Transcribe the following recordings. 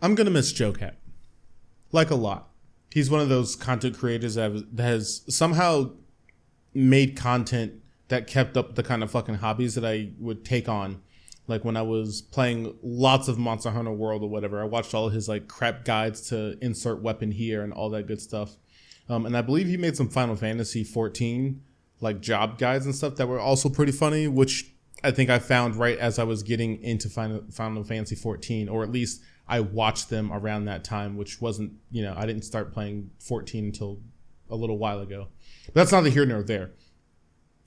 I'm going to miss Jocat. Like a lot. He's one of those content creators that has somehow made content that kept up the kind of fucking hobbies that I would take on. Like when I was playing lots of Monster Hunter World or whatever, I watched all of his like crap guides to insert weapon here and all that good stuff. And I believe he made some Final Fantasy 14 like job guides and stuff that were also pretty funny, which I think I found right as I was getting into Final Fantasy 14, or at least I watched them around that time, which wasn't, I didn't start playing 14 until a little while ago. But that's neither here nor there.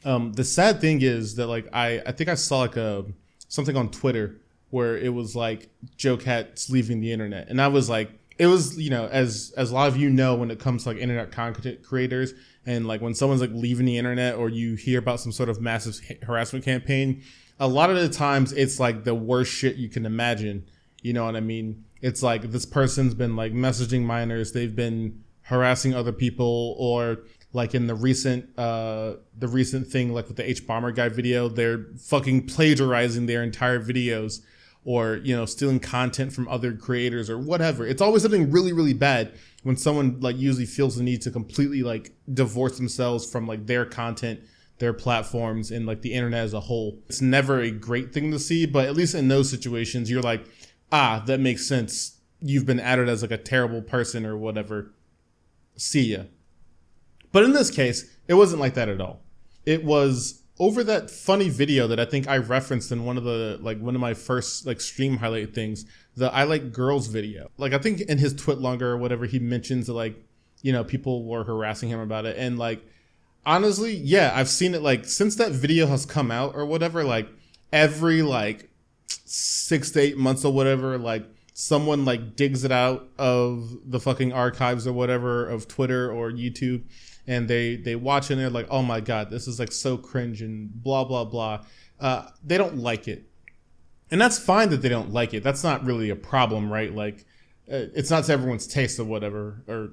The sad thing is that like I think I saw like something on Twitter where it was like Jocat's leaving the internet, and I was like, it was, as a lot of when it comes to like internet content creators, and like when someone's like leaving the internet or you hear about some sort of massive harassment campaign, a lot of the times it's like the worst shit you can imagine. You know what I mean? It's like this person's been like messaging minors, they've been harassing other people, or like in the recent thing, like with the H Bomber guy video, they're fucking plagiarizing their entire videos, or, stealing content from other creators or whatever. It's always something really, really bad when someone like usually feels the need to completely like divorce themselves from like their content, their platforms, and like the internet as a whole. It's never a great thing to see, but at least in those situations, you're like, that makes sense. You've been outed as like a terrible person or whatever. See ya. But in this case, it wasn't like that at all. It was over that funny video that I think I referenced in one of my first like stream highlight things, the I Like Girls video. Like I think in his twit longer or whatever, he mentions that like, people were harassing him about it. And like, honestly, yeah, I've seen it like since that video has come out or whatever, like every like 6 to 8 months or whatever, like someone like digs it out of the fucking archives or whatever of Twitter or YouTube, and they watch it and they're like, oh my God, this is like so cringe and blah, blah, blah. They don't like it. And that's fine that they don't like it. That's not really a problem, right? Like, it's not to everyone's taste or whatever, or,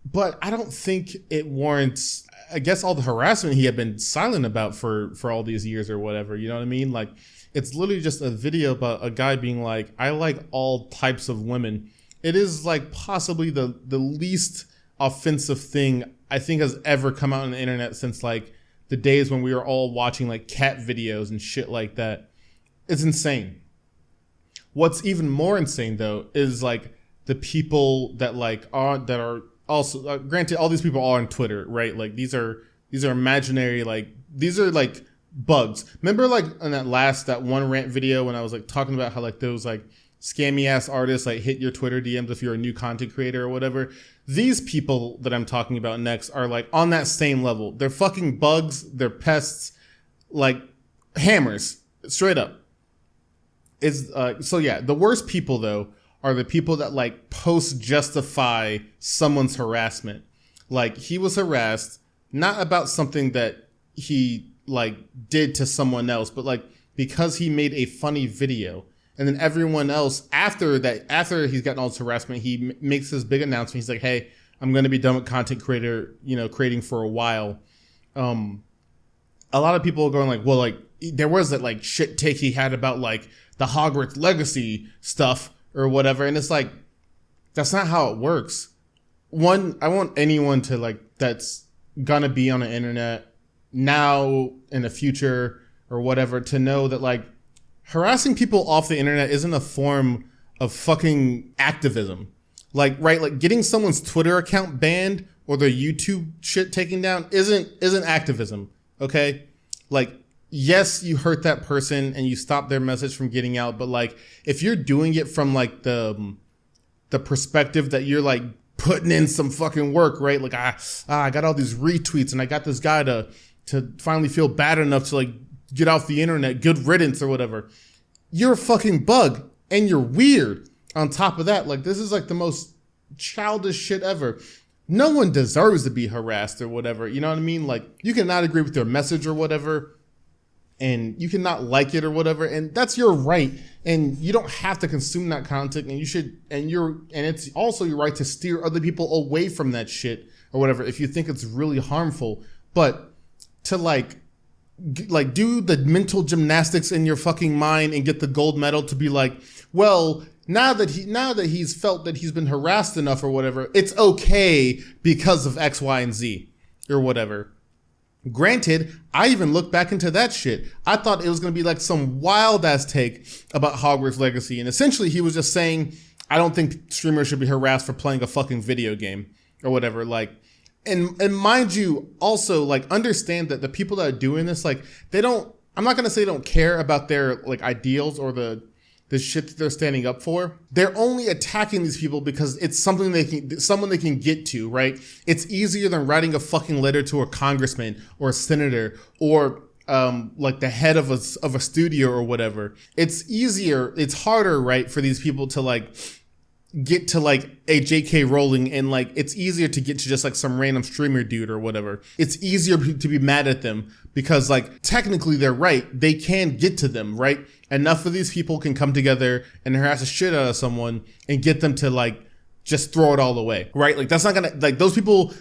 but I don't think it warrants, I guess, all the harassment he had been silent about for all these years or whatever. You know what I mean? Like, it's literally just a video about a guy being like, I like all types of women. It is like possibly the least offensive thing I think has ever come out on the internet since like the days when we were all watching like cat videos and shit like that. It's insane. What's even more insane though is like the people that are also granted, all these people are on Twitter, right? Like these are imaginary, like these are like bugs. Remember like in that one rant video when I was like talking about how like those like scammy ass artists like hit your Twitter DMs if you're a new content creator or whatever? These people that I'm talking about next are like on that same level. They're fucking bugs. They're pests, like hammers, straight up. So yeah, the worst people though are the people that like post justify someone's harassment. Like he was harassed not about something that he like did to someone else, but like because he made a funny video. And then everyone else after he's gotten all this harassment, he makes this big announcement. He's like, hey, I'm going to be done with content creating for a while. A lot of people are going like, well, like there was that like shit take he had about like the Hogwarts Legacy stuff or whatever. And it's like, that's not how it works. One, I want anyone to like, that's going to be on the internet now in the future or whatever, to know that like, harassing people off the internet isn't a form of fucking activism. Like, right, like getting someone's Twitter account banned or their YouTube shit taken down isn't activism, okay? Like, yes, you hurt that person and you stop their message from getting out, but like if you're doing it from like the perspective that you're like putting in some fucking work, right? Like I got all these retweets and I got this guy to finally feel bad enough to like get off the internet, good riddance or whatever. You're a fucking bug and you're weird. On top of that, like this is like the most childish shit ever. No one deserves to be harassed or whatever. You know what I mean? Like you can not agree with their message or whatever, and you cannot like it or whatever, and that's your right. And you don't have to consume that content, and you should, and it's also your right to steer other people away from that shit or whatever if you think it's really harmful. But to like do the mental gymnastics in your fucking mind and get the gold medal to be like, well, now that he's felt that he's been harassed enough or whatever, it's okay because of X, Y, and Z or whatever. Granted, I even looked back into that shit. I thought it was going to be like some wild ass take about Hogwarts Legacy. And essentially he was just saying, I don't think streamers should be harassed for playing a fucking video game or whatever. Like, and mind you, also like understand that the people that are doing this, like I'm not going to say they don't care about their like ideals or the shit that they're standing up for. They're only attacking these people because it's someone they can get to, right? It's easier than writing a fucking letter to a congressman or a senator or like the head of a studio or whatever. It's easier, it's harder, right, for these people to like get to like a JK Rowling, and like it's easier to get to just like some random streamer dude or whatever. It's easier to be mad at them because like technically they're right. They can get to them, right? Enough of these people can come together and harass the shit out of someone and get them to like just throw it all away, right? Like that's not gonna, like those people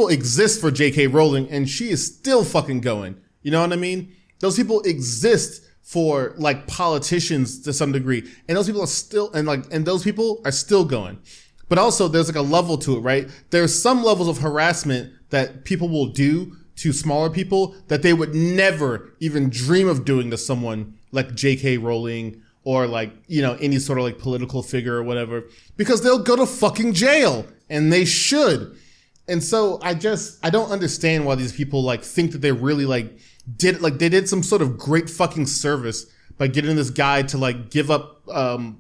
exist for JK Rowling and she is still fucking going. You know what I mean? Those people exist for like politicians to some degree, and those people are still, and those people are still going. But also there's like a level to it, right? There's some levels of harassment that people will do to smaller people that they would never even dream of doing to someone like JK Rowling or like, you know, any sort of like political figure or whatever, because they'll go to fucking jail, and they should. And so I don't understand why these people like think that they really like they did some sort of great fucking service by getting this guy to like give up,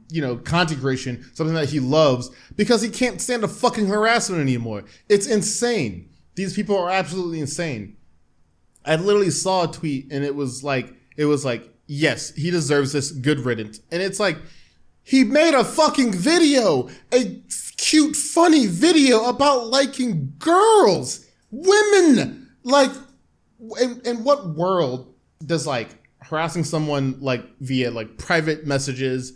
you know, content creation, something that he loves, because he can't stand the fucking harassment anymore. It's insane. These people are absolutely insane. I literally saw a tweet and it was like, yes, he deserves this, good riddance. And it's like, he made a fucking video, a cute, funny video about liking girls, women. Like, in what world does like harassing someone like via like private messages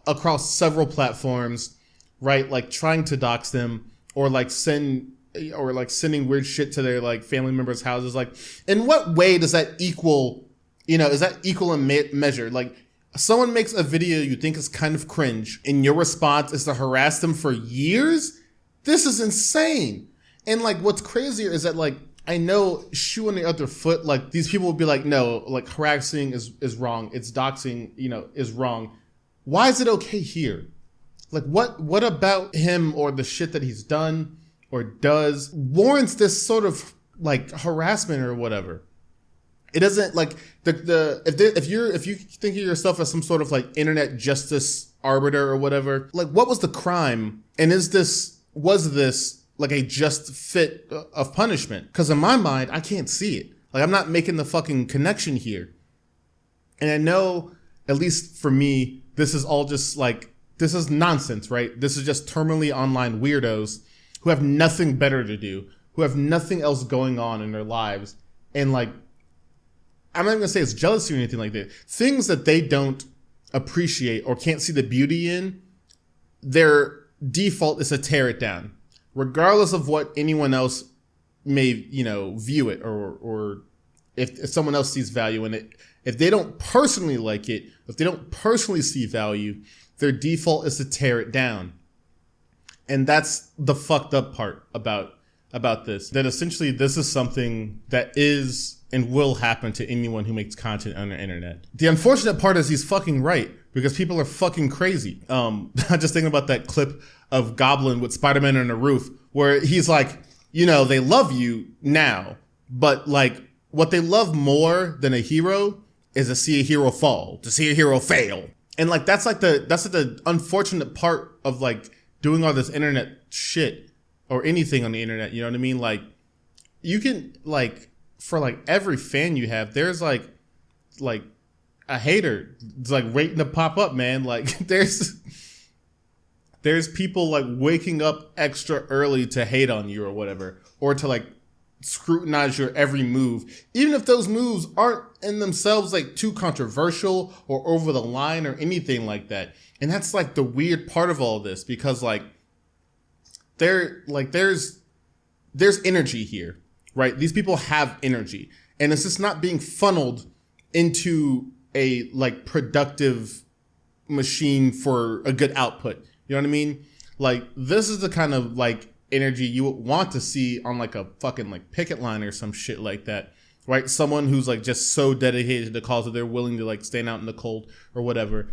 across several platforms, right? Like trying to dox them or like sending weird shit to their like family members' houses. Like, in what way does that equal, you know, is that equal in measure? Like, someone makes a video you think is kind of cringe and your response is to harass them for years? This is insane. And like, what's crazier is that like, I know shoe on the other foot, like these people will be like, no, like harassing is wrong. It's doxing, you know, is wrong. Why is it okay here? Like what about him or the shit that he's done or does warrants this sort of like harassment or whatever? It doesn't like if you think of yourself as some sort of like internet justice arbiter or whatever, like what was the crime? And was this like a just fit of punishment? Because in my mind, I can't see it. Like, I'm not making the fucking connection here. And I know, at least for me, this is all just like, this is nonsense, right? This is just terminally online weirdos who have nothing better to do, who have nothing else going on in their lives. And like, I'm not even gonna say it's jealousy or anything like that. Things that they don't appreciate or can't see the beauty in, their default is to tear it down, regardless of what anyone else may, you know, view it, or if someone else sees value in it. If they don't personally like it, if they don't personally see value, their default is to tear it down. And that's the fucked up part about this, that essentially this is something that is and will happen to anyone who makes content on the internet. The unfortunate part is he's fucking right, because people are fucking crazy. I'm just thinking about that clip of Goblin with Spider-Man on the roof, where he's like, you know, they love you now, but like what they love more than a hero is to see a hero fall, to see a hero fail. And like, that's the unfortunate part of like doing all this internet shit or anything on the internet. You know what I mean? Like, you can like, for like every fan you have, there's like a hater. It's like waiting to pop up, man. Like there's people like waking up extra early to hate on you or whatever, or to like scrutinize your every move, even if those moves aren't in themselves like too controversial or over the line or anything like that. And that's like the weird part of all this, because like there's energy here, right? These people have energy, and it's just not being funneled into a like productive machine for a good output. You know what I mean? Like, this is the kind of like energy you would want to see on like a fucking like picket line or some shit like that, right? Someone who's like just so dedicated to the cause that they're willing to like stand out in the cold or whatever.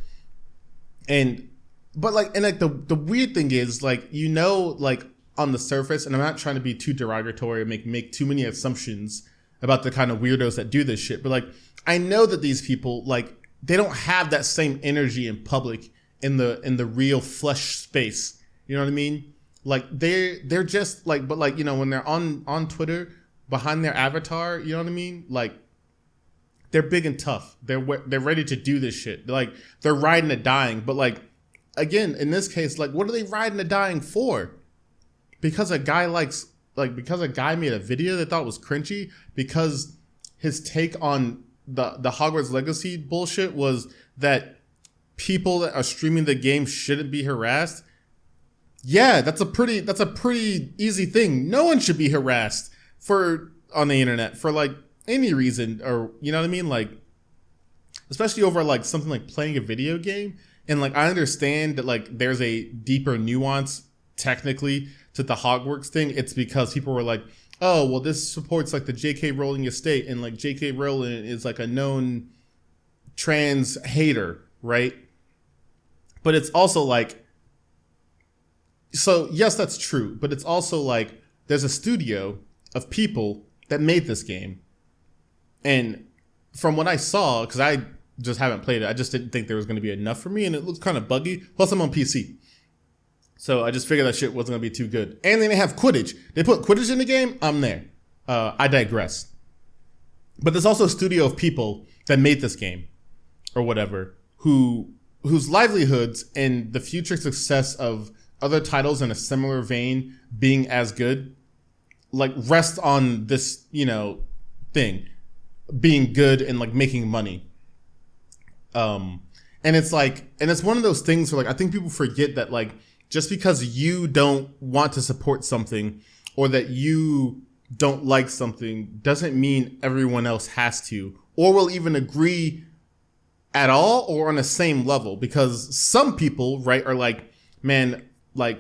But the weird thing is, like, you know, like on the surface, and I'm not trying to be too derogatory or make too many assumptions about the kind of weirdos that do this shit, but like, I know that these people, like, they don't have that same energy in public in the real flesh space. You know what I mean? Like, they're just like, but like, you know, when they're on Twitter behind their avatar, you know what I mean? Like, they're big and tough. They're ready to do this shit. They're riding and dying. But like, again, in this case, like, what are they riding and dying for? Because a guy made a video they thought was cringy, because his take on the Hogwarts Legacy bullshit was that people that are streaming the game shouldn't be harassed. Yeah, that's a pretty easy thing. No one should be harassed on the internet for like any reason, or you know what I mean? Like, especially over like something like playing a video game. And like, I understand that like there's a deeper nuance technically to the Hogwarts thing. It's because people were like, oh, well, this supports like the J.K. Rowling estate, and like J.K. Rowling is like a known trans hater, right? But it's also like, so yes, that's true, but it's also like there's a studio of people that made this game. And from what I saw, because I just haven't played it, I just didn't think there was going to be enough for me, and it looks kind of buggy. Plus, I'm on PC. So I just figured that shit wasn't going to be too good. And then they have Quidditch. They put Quidditch in the game, I'm there. I digress. But there's also a studio of people that made this game, or whatever, whose livelihoods and the future success of other titles in a similar vein being as good, like, rest on this, you know, thing being good and like making money. And it's like, and it's one of those things where like, I think people forget that like, just because you don't want to support something or that you don't like something doesn't mean everyone else has to, or will even agree at all or on the same level. Because some people, right, are like, man, like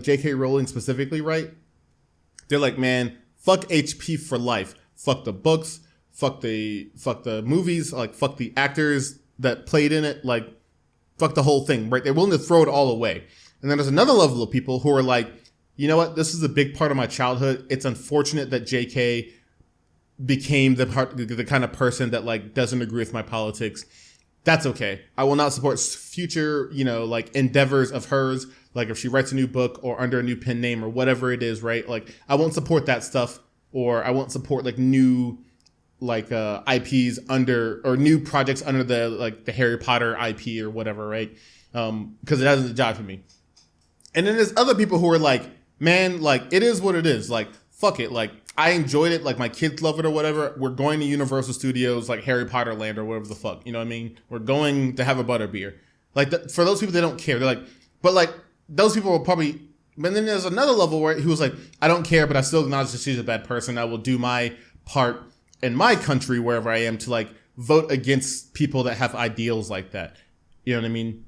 J.K. Rowling specifically, right? They're like, man, fuck HP for life. Fuck the books. Fuck the movies. Like, fuck the actors that played in it. Like, fuck the whole thing, right? They're willing to throw it all away. And then there's another level of people who are like, you know what? This is a big part of my childhood. It's unfortunate that JK became the kind of person that like doesn't agree with my politics. That's okay. I will not support future, you know, like endeavors of hers. Like if she writes a new book or under a new pen name or whatever it is, right? Like I won't support that stuff, or I won't support like new like IPs under, or new projects under the Harry Potter IP or whatever, right? Because it hasn't a job for me. And then there's other people who are like, man, like, it is what it is. Like, fuck it. Like, I enjoyed it. Like, my kids love it or whatever. We're going to Universal Studios, like Harry Potter Land or whatever the fuck. You know what I mean? We're going to have a butterbeer. Like, for those people, they don't care. They're like, but like, those people will probably, but then there's another level where he was like, I don't care, but I still acknowledge that she's a bad person. I will do my part in my country, wherever I am, to like vote against people that have ideals like that. You know what I mean?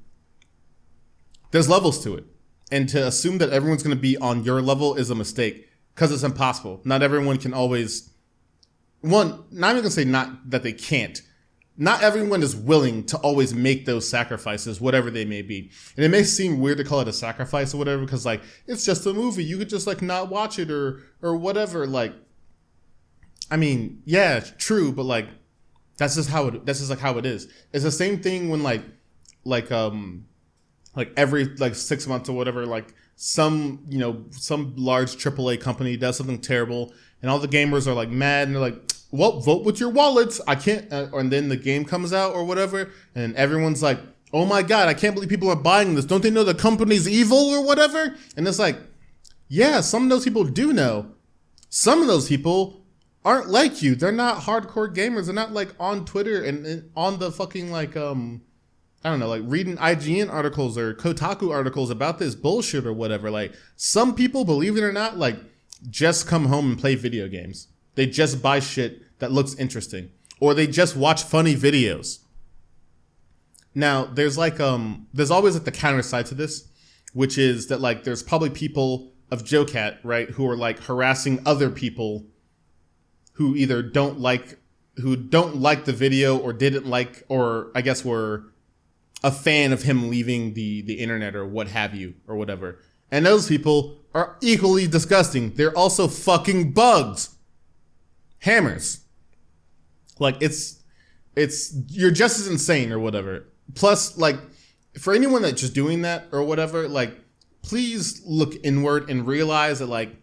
There's levels to it. And to assume that everyone's going to be on your level is a mistake, because it's impossible. Not everyone can always, not even going to say not that they can't. Not everyone is willing to always make those sacrifices, whatever they may be. And it may seem weird to call it a sacrifice or whatever, because like, it's just a movie. You could just like not watch it or whatever. Like, I mean, yeah, true. But like, that's just how it is. It's the same thing when like every like 6 months or whatever, like some large AAA company does something terrible and all the gamers are like mad and they're like, well, vote with your wallets. I can't. And then the game comes out or whatever. And everyone's like, oh my God, I can't believe people are buying this. Don't they know the company's evil or whatever? And it's like, yeah, some of those people do know. Some of those people aren't like you. They're not hardcore gamers. They're not like on Twitter and on the fucking like, I don't know, like reading IGN articles or Kotaku articles about this bullshit or whatever. Like some people, believe it or not, like just come home and play video games. They just buy shit that looks interesting, or they just watch funny videos. Now there's always like the counter side to this, which is that like there's probably people of Jocat, right, who are like harassing other people who either don't like the video or didn't like, or I guess were a fan of him leaving the internet or what have you or whatever. And those people are equally disgusting. They're also fucking bugs. Hammers. Like it's you're just as insane or whatever. Plus, like, for anyone that's just doing that or whatever, like, please look inward and realize that like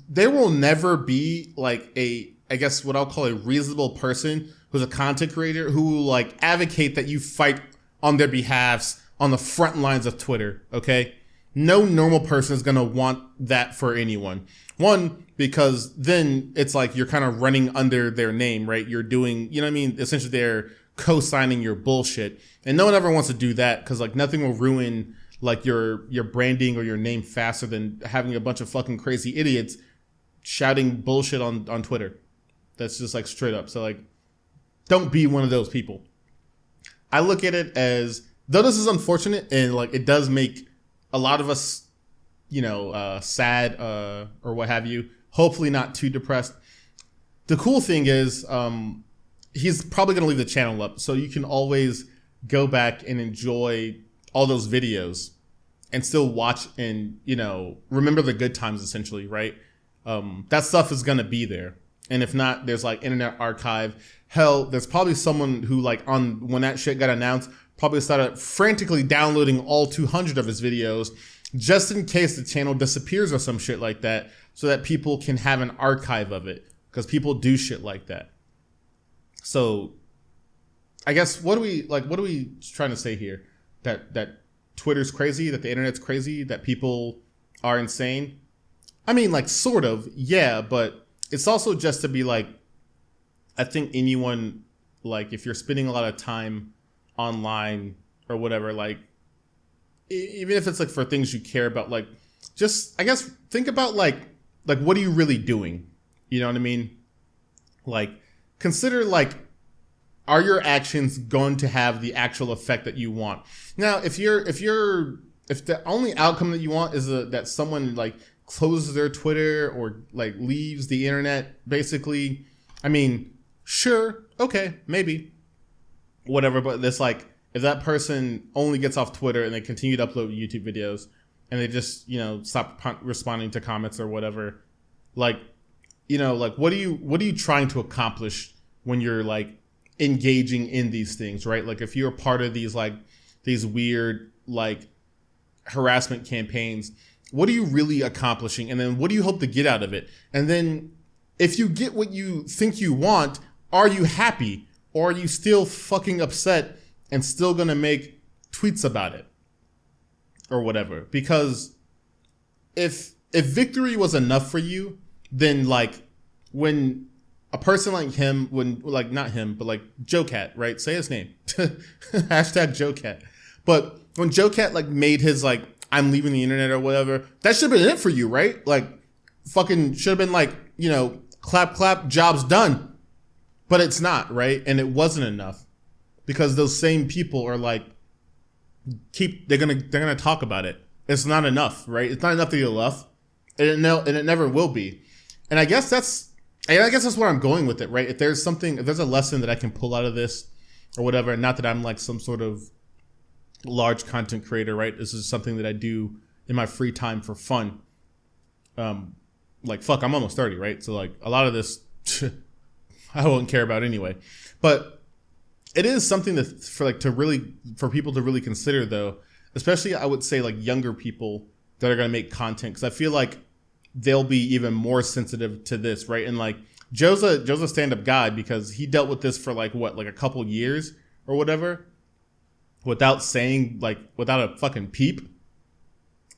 there will never be like I guess what I'll call a reasonable person who's a content creator who will like advocate that you fight on their behalves on the front lines of Twitter, okay? No normal person is gonna want that for anyone. One, because then it's like you're kind of running under their name, right? You're doing, you know what I mean? Essentially they're co-signing your bullshit. And no one ever wants to do that because like nothing will ruin like your branding or your name faster than having a bunch of fucking crazy idiots shouting bullshit on Twitter. That's just like straight up. So like, don't be one of those people. I look at it as, though this is unfortunate and like it does make a lot of us, you know, sad or what have you, hopefully not too depressed. The cool thing is he's probably going to leave the channel up, so you can always go back and enjoy all those videos and still watch and, you know, remember the good times essentially, right? That stuff is going to be there. And if not, there's like Internet Archive. Hell, there's probably someone who like on when that shit got announced, probably started frantically downloading all 200 of his videos just in case the channel disappears or some shit like that, so that people can have an archive of it, because people do shit like that. So I guess what are we trying to say here? That Twitter's crazy, that the internet's crazy, that people are insane? I mean, like, sort of, yeah, but it's also just to be like, I think anyone, like, if you're spending a lot of time online or whatever, like, even if it's like for things you care about, like, just, I guess, think about like what are you really doing? You know what I mean? Like, consider like, are your actions going to have the actual effect that you want? Now, if the only outcome that you want is that someone like closes their Twitter or like leaves the internet, basically, I mean, sure, okay, maybe, whatever. But it's like, if that person only gets off Twitter and they continue to upload YouTube videos and they just, you know, stop responding to comments or whatever, like, you know, like, what are you trying to accomplish when you're like engaging in these things, right? Like, if you're a part of these weird like harassment campaigns, what are you really accomplishing? And then what do you hope to get out of it? And then if you get what you think you want, are you happy? Or are you still fucking upset and still gonna make tweets about it or whatever? Because if victory was enough for you, then like when a person like him, when like not him, but like Jocat, right? Say his name. Hashtag Jocat. But when Jocat like made his like, I'm leaving the internet or whatever, that should have been it for you, right? Like, fucking should have been like, you know, clap, clap, job's done. But it's not, right? And it wasn't enough, because those same people are like, they're gonna talk about it. It's not enough, right? It's not enough to get love, and it never will be. And I guess that's where I'm going with it, right? If there's a lesson that I can pull out of this or whatever, not that I'm like some sort of large content creator, right? This is something that I do in my free time for fun. Like, fuck, I'm almost 30, right? So like a lot of this I won't care about anyway. But it is something that for people to really consider, though, especially I would say like younger people that are going to make content, because I feel like they'll be even more sensitive to this, right? And like Joe's a stand-up guy because he dealt with this for like a couple years or whatever, without a fucking peep.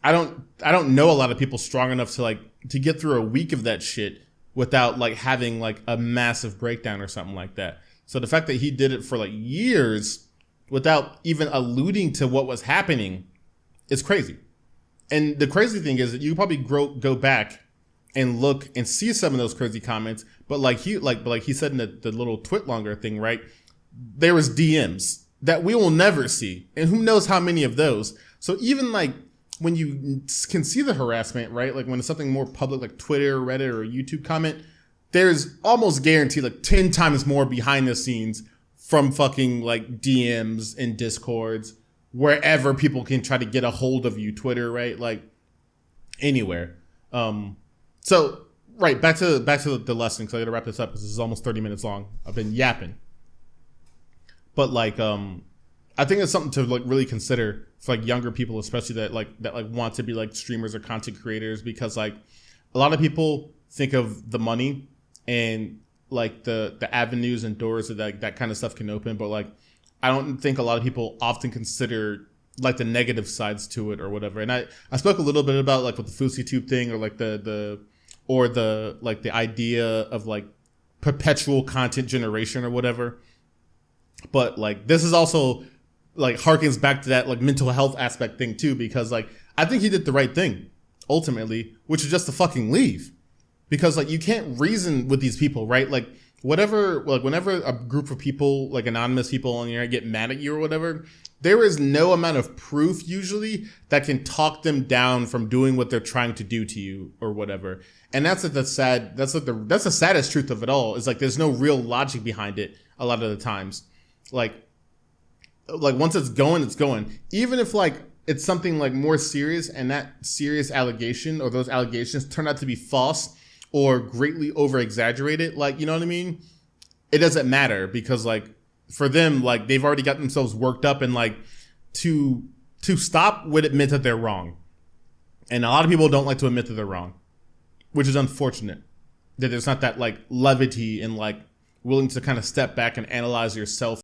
I don't know a lot of people strong enough to get through a week of that shit without like having like a massive breakdown or something like that. So the fact that he did it for like years without even alluding to what was happening is crazy. And the crazy thing is that you probably go back and look and see some of those crazy comments, but like he said in the little twit longer thing, right? There was DMs. that we will never see, and who knows how many of those. So even like when you can see the harassment, right? Like when it's something more public, like Twitter, Reddit, or a YouTube comment, there's almost guaranteed like 10 times more behind the scenes from fucking like DMs and Discords, wherever people can try to get a hold of you, Twitter, right? Like anywhere. So right, back to the lesson, because I gotta wrap this up because this is almost 30 minutes long. I've been yapping. But like I think it's something to like really consider for like younger people, especially that want to be like streamers or content creators, because like a lot of people think of the money and like the avenues and doors that kind of stuff can open, but like I don't think a lot of people often consider like the negative sides to it or whatever. And I spoke a little bit about like with the FouseyTube thing, or like the idea of like perpetual content generation or whatever. But like this is also like harkens back to that like mental health aspect thing too, because like I think he did the right thing ultimately, which is just to fucking leave. Because like you can't reason with these people, right? Like whenever a group of people, like anonymous people on the internet, get mad at you or whatever, there is no amount of proof usually that can talk them down from doing what they're trying to do to you or whatever. And that's like the saddest truth of it all, is like there's no real logic behind it a lot of the times. Like once it's going, it's going. Even if like it's something like more serious, and that serious allegation or those allegations turn out to be false or greatly over exaggerated, like, you know what I mean? It doesn't matter, because like for them, like they've already got themselves worked up, and like to stop would admit that they're wrong. And a lot of people don't like to admit that they're wrong, which is unfortunate, that there's not that like levity and like willing to kind of step back and analyze yourself